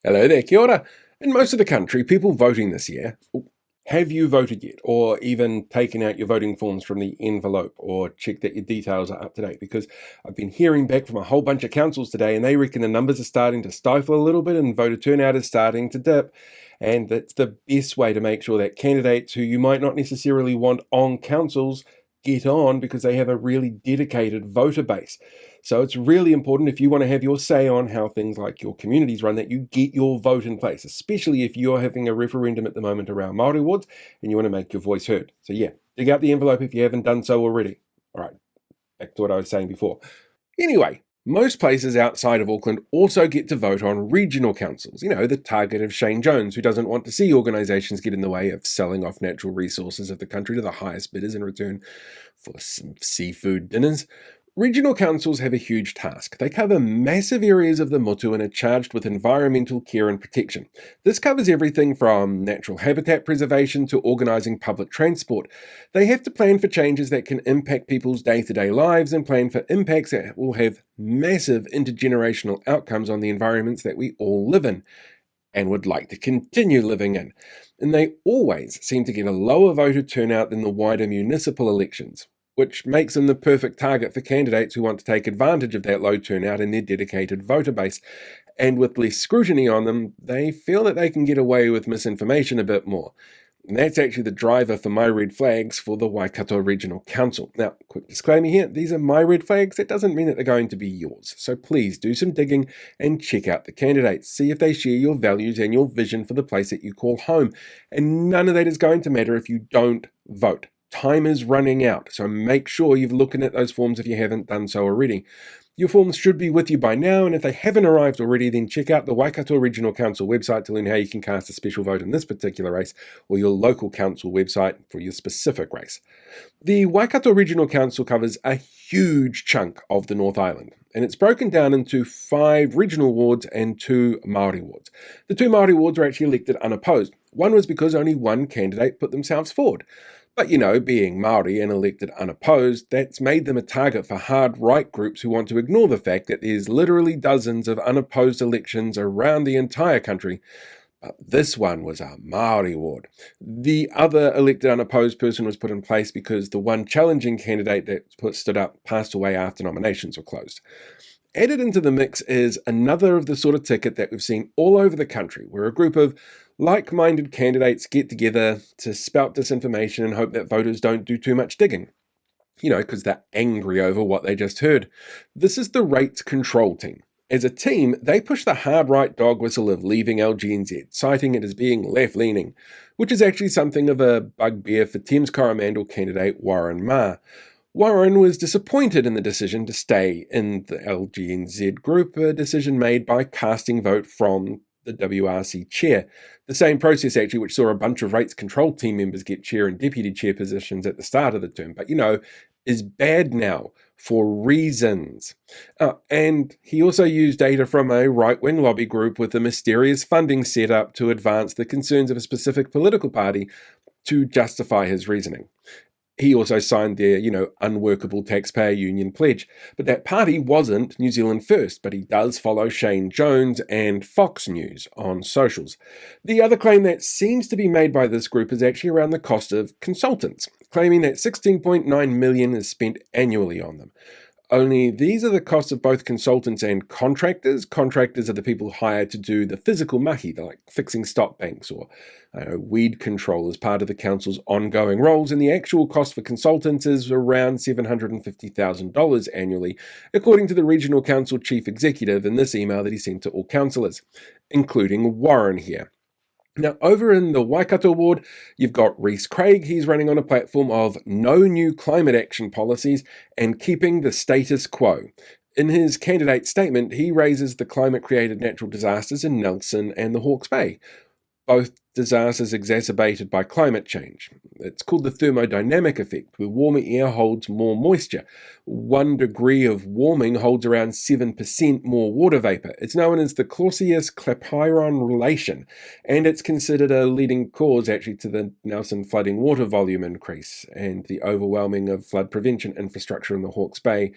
Hello there, kia ora. In most of the country, people voting this year, have you voted yet? Or even taken out your voting forms from the envelope or checked that your details are up to date? Because I've been hearing back from a whole bunch of councils today and they reckon the numbers are starting to stifle a little bit and voter turnout is starting to dip. And that's the best way to make sure that candidates who you might not necessarily want on councils get on because they have a really dedicated voter base. So it's really important if you want to have your say on how things like your communities run that you get your vote in place, especially if you're having a referendum at the moment around Māori wards and you want to make your voice heard. So yeah, dig out the envelope if you haven't done so already. All right, back to what I was saying before. Anyway, most places outside of Auckland also get to vote on regional councils, the target of Shane Jones, who doesn't want to see organisations get in the way of selling off natural resources of the country to the highest bidders in return for some seafood dinners. Regional councils have a huge task. They cover massive areas of the motu and are charged with environmental care and protection. This covers everything from natural habitat preservation to organising public transport. They have to plan for changes that can impact people's day-to-day lives and plan for impacts that will have massive intergenerational outcomes on the environments that we all live in and would like to continue living in. And they always seem to get a lower voter turnout than the wider municipal elections, which makes them the perfect target for candidates who want to take advantage of that low turnout in their dedicated voter base. And with less scrutiny on them, they feel that they can get away with misinformation a bit more. And that's actually the driver for my red flags for the Waikato Regional Council. Now, quick disclaimer here, these are my red flags. That doesn't mean that they're going to be yours. So please do some digging and check out the candidates. See if they share your values and your vision for the place that you call home. And none of that is going to matter if you don't vote. Time is running out, so make sure you've looked at those forms if you haven't done so already. Your forms should be with you by now, and if they haven't arrived already, then check out the Waikato Regional Council website to learn how you can cast a special vote in this particular race, or your local council website for your specific race. The Waikato Regional Council covers a huge chunk of the North Island, and it's broken down into 5 regional wards and 2 Māori wards. The 2 Māori wards were actually elected unopposed. One was because only one candidate put themselves forward. But being Māori and elected unopposed, that's made them a target for hard right groups who want to ignore the fact that there's literally dozens of unopposed elections around the entire country. But this one was a Māori ward. The other elected unopposed person was put in place because the one challenging candidate that stood up passed away after nominations were closed. Added into the mix is another of the sort of ticket that we've seen all over the country, where a group of like-minded candidates get together to spout disinformation and hope that voters don't do too much digging. Because they're angry over what they just heard. This is the rates control team. As a team, they push the hard right dog whistle of leaving LGNZ, citing it as being left-leaning, which is actually something of a bugbear for Thames Coromandel candidate Warren Ma. Warren was disappointed in the decision to stay in the LGNZ group, a decision made by casting vote from the WRC chair. The same process, actually, which saw a bunch of rates control team members get chair and deputy chair positions at the start of the term, but is bad now for reasons. And he also used data from a right-wing lobby group with a mysterious funding set up to advance the concerns of a specific political party to justify his reasoning. He also signed their, unworkable taxpayer union pledge. But that party wasn't New Zealand First, but he does follow Shane Jones and Fox News on socials. The other claim that seems to be made by this group is actually around the cost of consultants, claiming that $16.9 million is spent annually on them. Only these are the costs of both consultants and contractors. Contractors are the people hired to do the physical mahi, like fixing stock banks or weed control as part of the council's ongoing roles, and the actual cost for consultants is around $750,000 annually, according to the Regional Council Chief Executive in this email that he sent to all councillors, including Warren here. Now, over in the Waikato ward, you've got Rhys Craig. He's running on a platform of no new climate action policies and keeping the status quo. In his candidate statement, he raises the climate-created natural disasters in Nelson and the Hawke's Bay, both disasters exacerbated by climate change. It's called the thermodynamic effect, where warmer air holds more moisture. 1 degree of warming holds around 7% more water vapor. It's known as the Clausius-Clapeyron relation, and it's considered a leading cause actually to the Nelson flooding water volume increase and the overwhelming of flood prevention infrastructure in the Hawke's Bay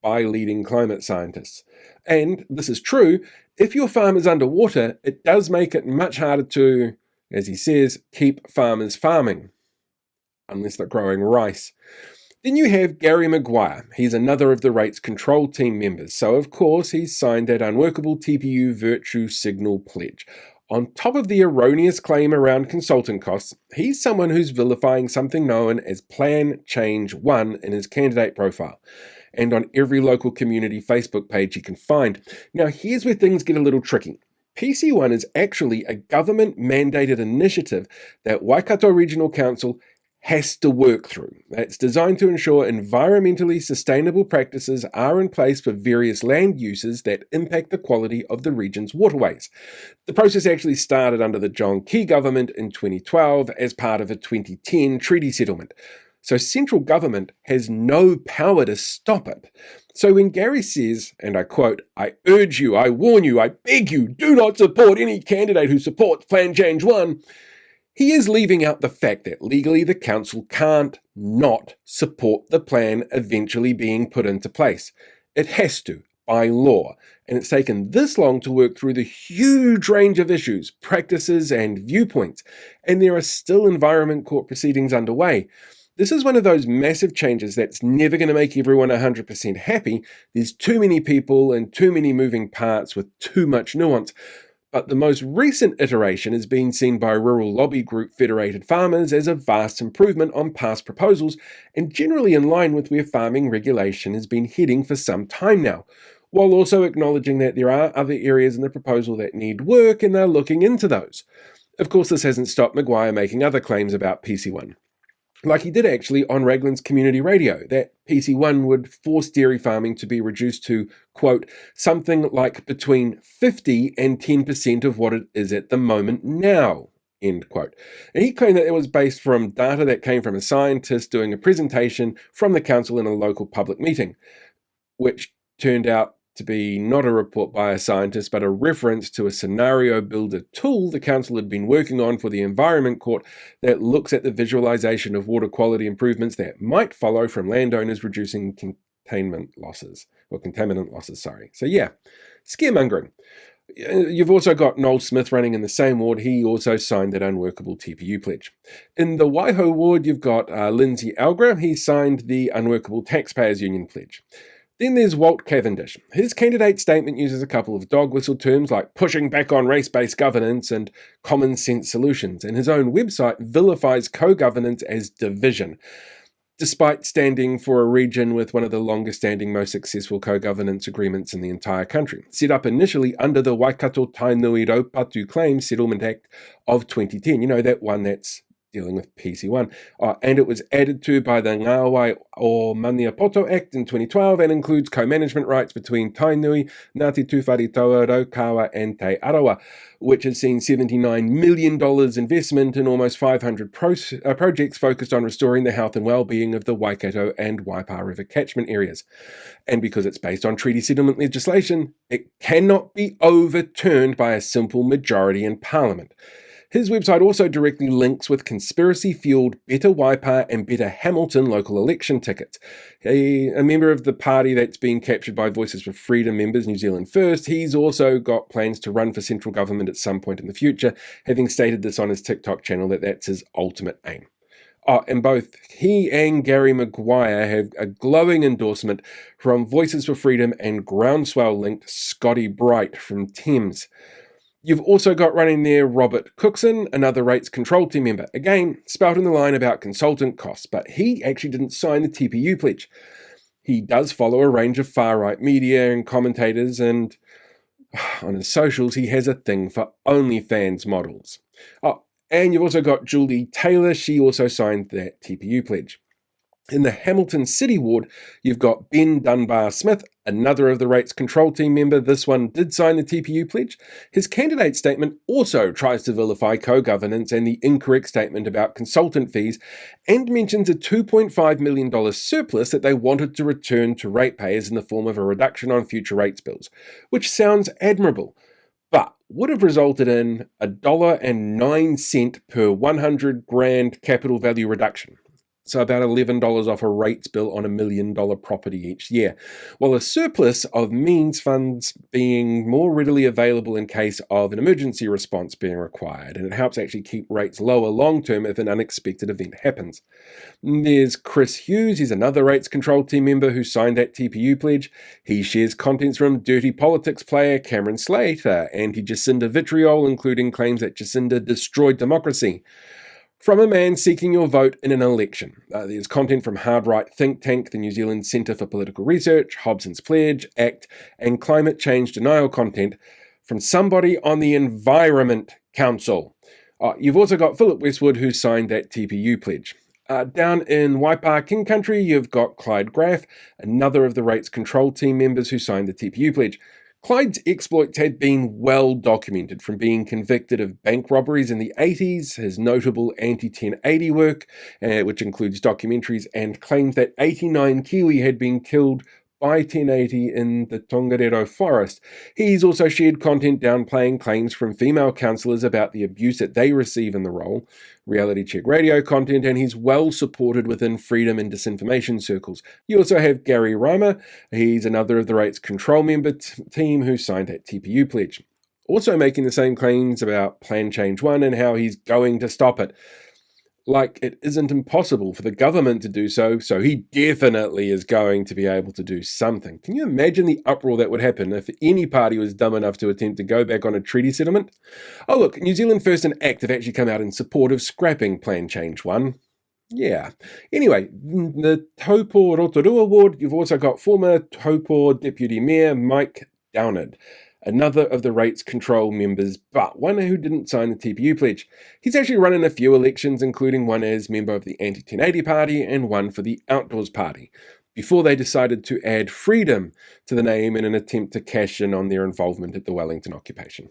by leading climate scientists. And this is true, if your farm is underwater, it does make it much harder to, as he says, keep farmers farming, unless they're growing rice. Then you have Gary Maguire. He's another of the rates control team members. So, of course, he's signed that unworkable TPU virtue signal pledge. On top of the erroneous claim around consultant costs, he's someone who's vilifying something known as Plan Change 1 in his candidate profile, and on every local community Facebook page you can find. Now, here's where things get a little tricky. PC1 is actually a government-mandated initiative that Waikato Regional Council has to work through. It's designed to ensure environmentally sustainable practices are in place for various land uses that impact the quality of the region's waterways. The process actually started under the John Key government in 2012 as part of a 2010 treaty settlement. So central government has no power to stop it. So when Gary says, and I quote, "I urge you, I warn you, I beg you, do not support any candidate who supports Plan Change 1, he is leaving out the fact that legally the council can't not support the plan eventually being put into place. It has to, by law, and it's taken this long to work through the huge range of issues, practices, and viewpoints, and there are still Environment Court proceedings underway. This is one of those massive changes that's never going to make everyone 100% happy. There's too many people and too many moving parts with too much nuance. But the most recent iteration is being seen by rural lobby group Federated Farmers as a vast improvement on past proposals and generally in line with where farming regulation has been heading for some time now, while also acknowledging that there are other areas in the proposal that need work and they're looking into those. Of course, this hasn't stopped Maguire making other claims about PC1. Like he did actually on Raglan's community radio, that PC1 would force dairy farming to be reduced to, quote, something like between 50 and 10% of what it is at the moment now, end quote. And he claimed that it was based from data that came from a scientist doing a presentation from the council in a local public meeting, which turned out to be not a report by a scientist, but a reference to a scenario builder tool the council had been working on for the Environment Court that looks at the visualization of water quality improvements that might follow from landowners reducing contaminant losses. So yeah, scaremongering. You've also got Noel Smith running in the same ward. He also signed that unworkable TPU pledge. In the Waiho ward, you've got Lindsay Algra. He signed the unworkable Taxpayers Union pledge. Then there's Walt Cavendish. His candidate statement uses a couple of dog whistle terms like pushing back on race-based governance and common sense solutions, and his own website vilifies co-governance as division, despite standing for a region with one of the longest-standing, most successful co-governance agreements in the entire country, set up initially under the Waikato Tainui Raupatu Claims Settlement Act of 2010. You know, that one that's dealing with PC1, and it was added to by the Ngāwai o Maniapoto Act in 2012 and includes co-management rights between Tainui, Ngāti Tūwharetoa, Raukawa and Te Arawa, which has seen $79 million investment in almost 500 projects focused on restoring the health and well-being of the Waikato and Waipa River catchment areas. And because it's based on treaty settlement legislation, it cannot be overturned by a simple majority in Parliament. His website also directly links with conspiracy-fueled Better Waipa and Better Hamilton local election tickets. A member of the party that's being captured by Voices for Freedom members, New Zealand First, he's also got plans to run for central government at some point in the future, having stated this on his TikTok channel that that's his ultimate aim. And both he and Gary Maguire have a glowing endorsement from Voices for Freedom and Groundswell-linked Scotty Bright from Thames. You've also got running there Robert Cookson, another rates control team member. Again, spouting the line about consultant costs, but he actually didn't sign the TPU pledge. He does follow a range of far-right media and commentators, and on his socials, he has a thing for OnlyFans models. And you've also got Julie Taylor. She also signed that TPU pledge. In the Hamilton City ward, you've got Ben Dunbar-Smith, another of the rates control team member. This one did sign the TPU pledge. His candidate statement also tries to vilify co-governance and the incorrect statement about consultant fees, and mentions a $2.5 million surplus that they wanted to return to ratepayers in the form of a reduction on future rates bills, which sounds admirable, but would have resulted in $1.09 per 100 grand capital value reduction. so about $11 off a rates bill on $1 million property each year, while a surplus of means funds being more readily available in case of an emergency response being required, and it helps actually keep rates lower long term if an unexpected event happens. There's Chris Hughes, he's another rates control team member who signed that TPU pledge. He shares contents from dirty politics player Cameron Slater, anti-Jacinda vitriol, including claims that Jacinda destroyed democracy. From a man seeking your vote in an election. There's content from hard-right think tank, the New Zealand Centre for Political Research, Hobson's Pledge, ACT, and climate change denial content from somebody on the Environment Council. You've also got Philip Westwood, who signed that TPU pledge. Down in Waipa King Country, you've got Clyde Graff, another of the rates control team members who signed the TPU pledge. Clyde's exploits had been well documented, from being convicted of bank robberies in the 80s, his notable anti-1080 work, which includes documentaries, and claims that 89 Kiwi had been killed by 1080 in the Tongariro forest. He's also shared content downplaying claims from female councillors about the abuse that they receive in the role, reality check radio content, and he's well supported within freedom and disinformation circles. You also have Gary Reimer, he's another of the rates control member team who signed that TPU pledge. Also making the same claims about Plan Change 1 and how he's going to stop it. Like it isn't impossible for the government to do so he definitely is going to be able to do something. Can you imagine the uproar that would happen if any party was dumb enough to attempt to go back on a treaty settlement? Oh look, New Zealand First and ACT have actually come out in support of scrapping Plan Change 1. Yeah. Anyway, the Taupo Rotorua Award, you've also got former Taupo Deputy Mayor Mike Downard, another of the rates control members, but one who didn't sign the TPU pledge. He's actually run in a few elections, including one as member of the anti-1080 party and one for the Outdoors party, before they decided to add freedom to the name in an attempt to cash in on their involvement at the Wellington occupation.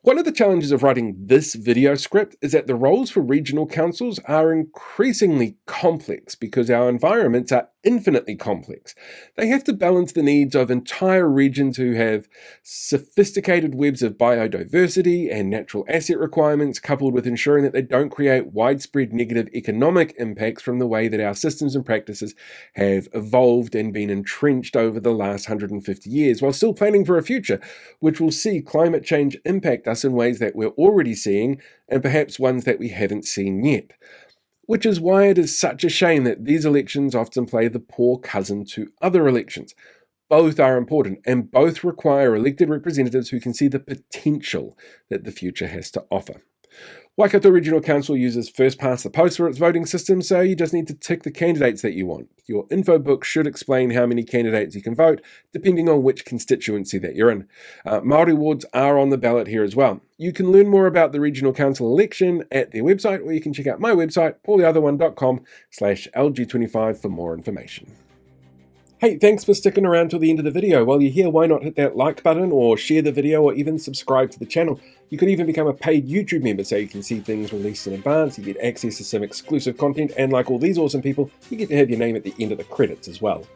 One of the challenges of writing this video script is that the roles for regional councils are increasingly complex because our environments are infinitely complex. They have to balance the needs of entire regions who have sophisticated webs of biodiversity and natural asset requirements, coupled with ensuring that they don't create widespread negative economic impacts from the way that our systems and practices have evolved and been entrenched over the last 150 years, while still planning for a future which will see climate change impact us in ways that we're already seeing and perhaps ones that we haven't seen yet. Which is why it is such a shame that these elections often play the poor cousin to other elections. Both are important and both require elected representatives who can see the potential that the future has to offer. Waikato Regional Council uses first past the post for its voting system, so you just need to tick the candidates that you want. Your info book should explain how many candidates you can vote, depending on which constituency that you're in. Māori wards are on the ballot here as well. You can learn more about the Regional Council election at their website, or you can check out my website, paultheotherone.com/LG25 for more information. Hey, thanks for sticking around till the end of the video. While you're here, why not hit that like button or share the video or even subscribe to the channel. You could even become a paid YouTube member so you can see things released in advance, you get access to some exclusive content, and like all these awesome people, you get to have your name at the end of the credits as well.